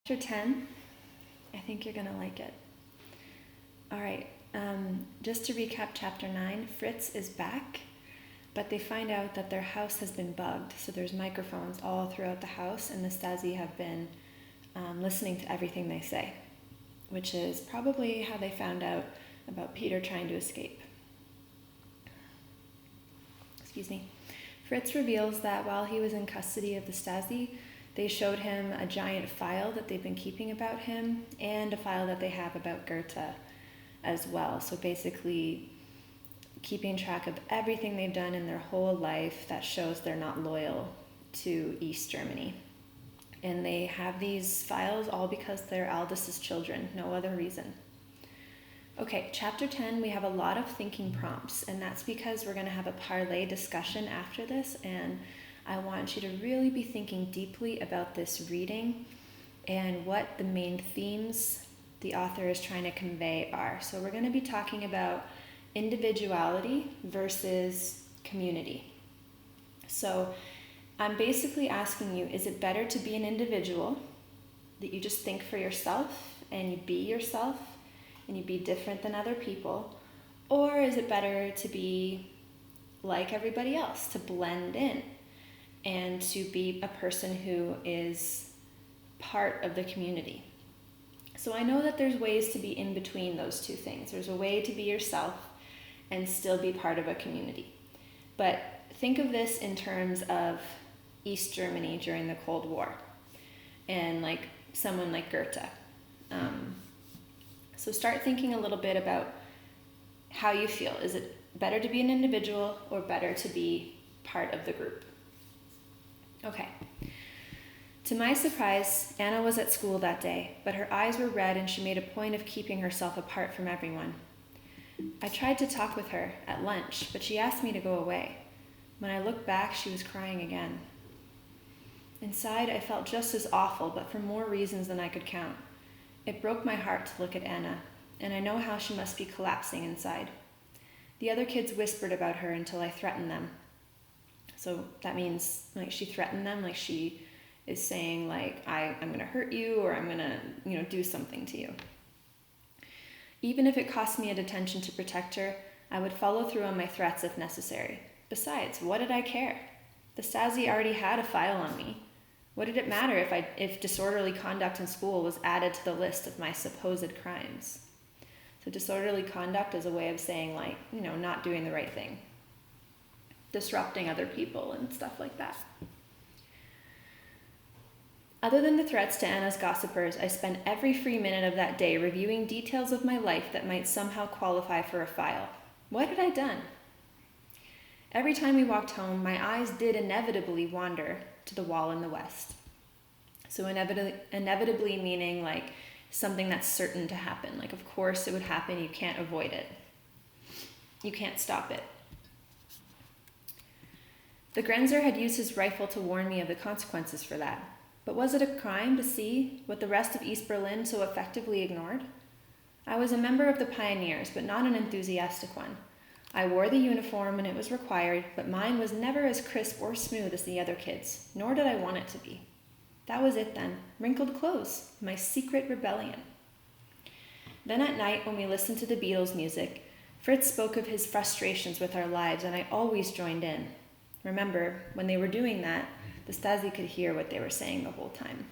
Chapter 10, I think you're going to like it. All right, just to recap chapter 9, Fritz is back, but they find out that their house has been bugged, so there's microphones all throughout the house, and the Stasi have been listening to everything they say, which is probably how they found out about Peter trying to escape. Excuse me. Fritz reveals that while he was in custody of the Stasi, they showed him a giant file that they've been keeping about him and a file that they have about Goethe as well. So basically keeping track of everything they've done in their whole life that shows they're not loyal to East Germany. And they have these files all because they're Aldous' children, no other reason. Okay, chapter 10, we have a lot of thinking prompts, and that's because we're going to have a parlay discussion after this, and I want you to really be thinking deeply about this reading and what the main themes the author is trying to convey are. So we're going to be talking about individuality versus community. So I'm basically asking you, is it better to be an individual, that you just think for yourself and you be yourself and you be different than other people? Or is it better to be like everybody else, to blend in and to be a person who is part of the community? So I know that there's ways to be in between those two things. There's a way to be yourself and still be part of a community. But think of this in terms of East Germany during the Cold War and like someone like Goethe. So start thinking a little bit about how you feel. Is it better to be an individual or better to be part of the group? Okay. To my surprise, Anna was at school that day, but her eyes were red and she made a point of keeping herself apart from everyone. I tried to talk with her at lunch, but she asked me to go away. When I looked back, she was crying again. Inside, I felt just as awful, but for more reasons than I could count. It broke my heart to look at Anna, and I know how she must be collapsing inside. The other kids whispered about her until I threatened them. So that means like she threatened them, like she is saying like, I'm going to hurt you, or I'm going to, do something to you. Even if it cost me a detention to protect her, I would follow through on my threats if necessary. Besides, what did I care? The Stasi already had a file on me. What did it matter if disorderly conduct in school was added to the list of my supposed crimes? So disorderly conduct is a way of saying like, not doing the right thing, disrupting other people and stuff like that. Other than the threats to Anna's gossipers, I spent every free minute of that day reviewing details of my life that might somehow qualify for a file. What had I done? Every time we walked home, my eyes did inevitably wander to the wall in the west. So inevitably meaning like something that's certain to happen. Like, of course it would happen. You can't avoid it. You can't stop it. The Grenzer had used his rifle to warn me of the consequences for that. But was it a crime to see what the rest of East Berlin so effectively ignored? I was a member of the pioneers, but not an enthusiastic one. I wore the uniform when it was required, but mine was never as crisp or smooth as the other kids, nor did I want it to be. That was it then, wrinkled clothes, my secret rebellion. Then at night, when we listened to the Beatles music, Fritz spoke of his frustrations with our lives, and I always joined in. Remember, when they were doing that, the Stasi could hear what they were saying the whole time.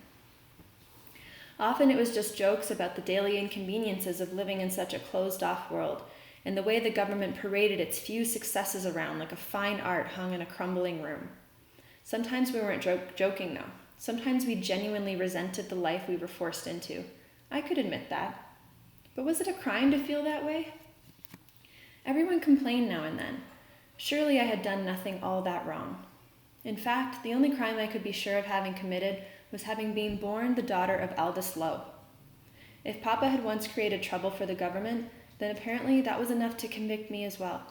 Often it was just jokes about the daily inconveniences of living in such a closed-off world, and the way the government paraded its few successes around like a fine art hung in a crumbling room. Sometimes we weren't joking, though. Sometimes we genuinely resented the life we were forced into. I could admit that. But was it a crime to feel that way? Everyone complained now and then. Surely I had done nothing all that wrong. In fact, the only crime I could be sure of having committed was having been born the daughter of Aldous Lowe. If Papa had once created trouble for the government, then apparently that was enough to convict me as well.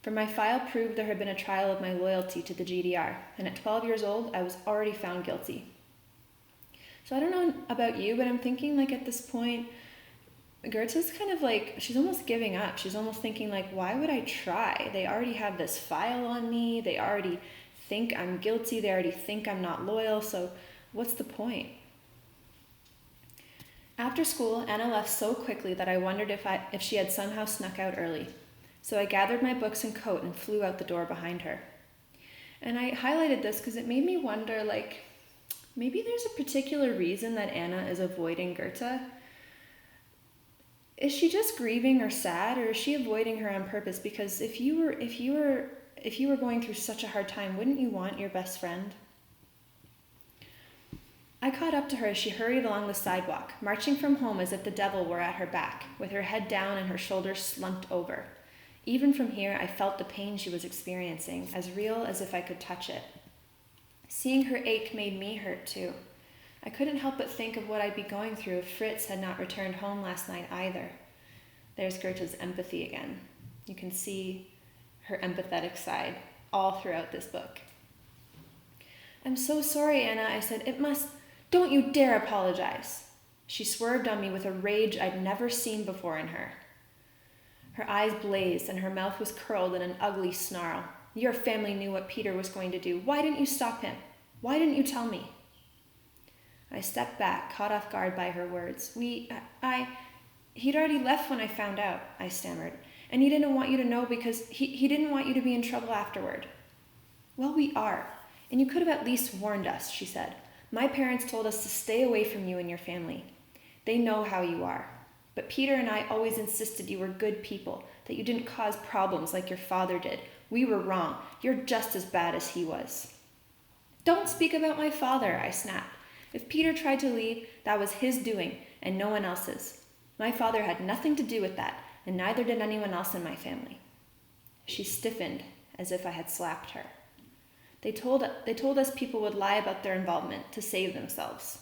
For my file proved there had been a trial of my loyalty to the GDR, and at 12 years old, I was already found guilty. So I don't know about you, but I'm thinking like at this point, Goethe's kind of like, she's almost giving up. She's almost thinking like, why would I try? They already have this file on me. They already think I'm guilty. They already think I'm not loyal. So what's the point? After school, Anna left so quickly that I wondered if she had somehow snuck out early. So I gathered my books and coat and flew out the door behind her. And I highlighted this because it made me wonder, maybe there's a particular reason that Anna is avoiding Goethe. Is she just grieving or sad, or is she avoiding her on purpose? Because if you were going through such a hard time, wouldn't you want your best friend? I caught up to her as she hurried along the sidewalk, marching from home as if the devil were at her back, with her head down and her shoulders slumped over. Even from here, I felt the pain she was experiencing, as real as if I could touch it. Seeing her ache made me hurt too. I couldn't help but think of what I'd be going through if Fritz had not returned home last night either. There's Goethe's empathy again. You can see her empathetic side all throughout this book. I'm so sorry, Anna, I said. Don't you dare apologize. She swerved on me with a rage I'd never seen before in her. Her eyes blazed and her mouth was curled in an ugly snarl. Your family knew what Peter was going to do. Why didn't you stop him? Why didn't you tell me? I stepped back, caught off guard by her words. He'd already left when I found out, I stammered. And he didn't want you to know because he didn't want you to be in trouble afterward. Well, we are. And you could have at least warned us, she said. My parents told us to stay away from you and your family. They know how you are. But Peter and I always insisted you were good people, that you didn't cause problems like your father did. We were wrong. You're just as bad as he was. Don't speak about my father, I snapped. If Peter tried to leave, that was his doing and no one else's. My father had nothing to do with that, and neither did anyone else in my family. She stiffened as if I had slapped her. They told us people would lie about their involvement to save themselves.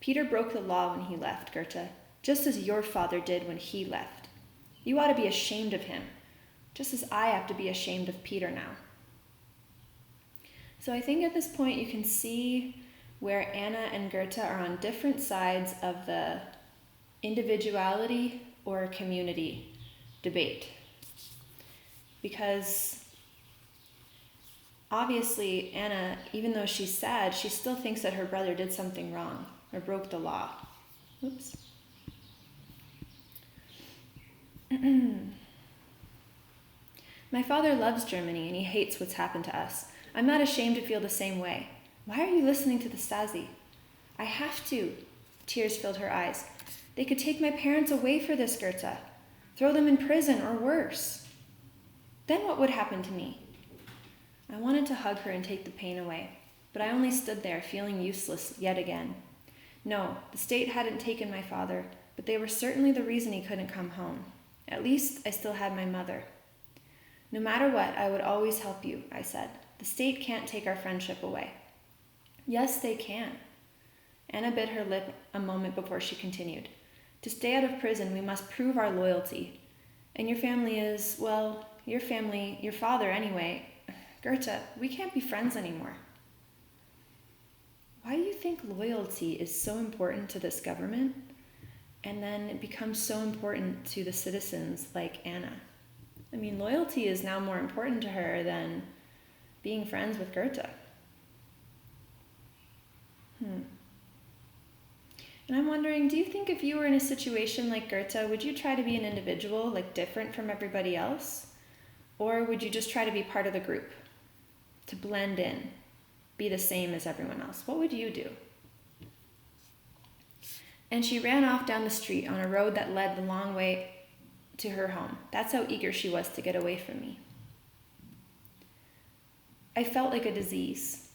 Peter broke the law when he left, Goethe, just as your father did when he left. You ought to be ashamed of him, just as I have to be ashamed of Peter now. So I think at this point you can see where Anna and Goethe are on different sides of the individuality or community debate. Because obviously, Anna, even though she's sad, she still thinks that her brother did something wrong or broke the law. Oops. My father loves Germany and he hates what's happened to us. I'm not ashamed to feel the same way. Why are you listening to the Stasi? I have to. Tears filled her eyes. They could take my parents away for this, Goethe. Throw them in prison or worse. Then what would happen to me? I wanted to hug her and take the pain away, but I only stood there feeling useless yet again. No, the state hadn't taken my father, but they were certainly the reason he couldn't come home. At least I still had my mother. No matter what, I would always help you, I said. The state can't take our friendship away. Yes, they can. Anna bit her lip a moment before she continued. To stay out of prison, we must prove our loyalty. And your family is, well, your family, your father anyway. Goethe, we can't be friends anymore. Why do you think loyalty is so important to this government? And then it becomes so important to the citizens like Anna. I mean, loyalty is now more important to her than being friends with Goethe. And I'm wondering, do you think if you were in a situation like Goethe, would you try to be an individual, like different from everybody else? Or would you just try to be part of the group? To blend in, be the same as everyone else? What would you do? And she ran off down the street on a road that led the long way to her home. That's how eager she was to get away from me. I felt like a disease.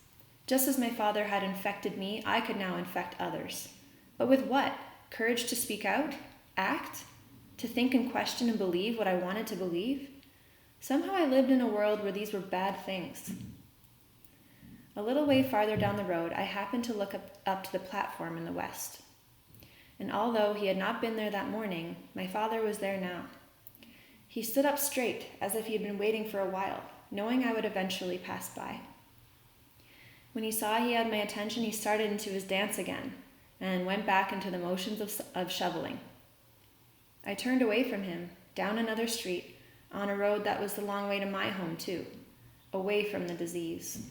Just as my father had infected me, I could now infect others. But with what? Courage to speak out? Act? To think and question and believe what I wanted to believe? Somehow I lived in a world where these were bad things. A little way farther down the road, I happened to look up to the platform in the west. And although he had not been there that morning, my father was there now. He stood up straight, as if he had been waiting for a while, knowing I would eventually pass by. When he saw he had my attention, he started into his dance again, and went back into the motions of shoveling. I turned away from him, down another street, on a road that was the long way to my home too, away from the disease.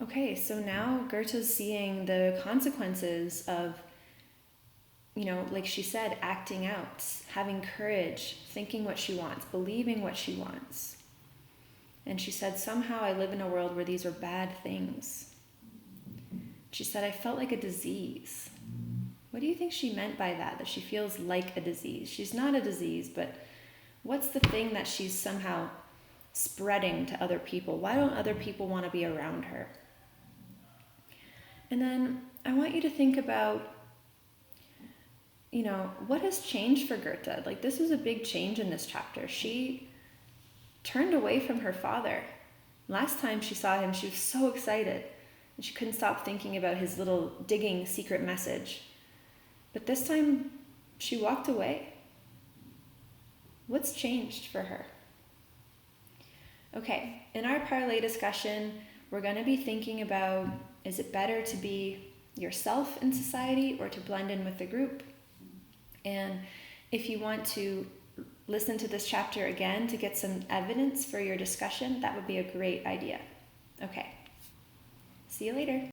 Okay, so now Goethe's seeing the consequences of like she said, acting out, having courage, thinking what she wants, believing what she wants. And she said, somehow I live in a world where these are bad things. She said, I felt like a disease. What do you think she meant by that she feels like a disease? She's not a disease, but what's the thing that she's somehow spreading to other people? Why don't other people want to be around her? And then I want you to think about, what has changed for Goethe? Like, this was a big change in this chapter. She turned away from her father. Last time she saw him, she was so excited, and she couldn't stop thinking about his little digging secret message. But this time, she walked away. What's changed for her? Okay, in our parlay discussion, we're going to be thinking about, is it better to be yourself in society or to blend in with the group? And if you want to listen to this chapter again to get some evidence for your discussion, that would be a great idea. Okay, see you later.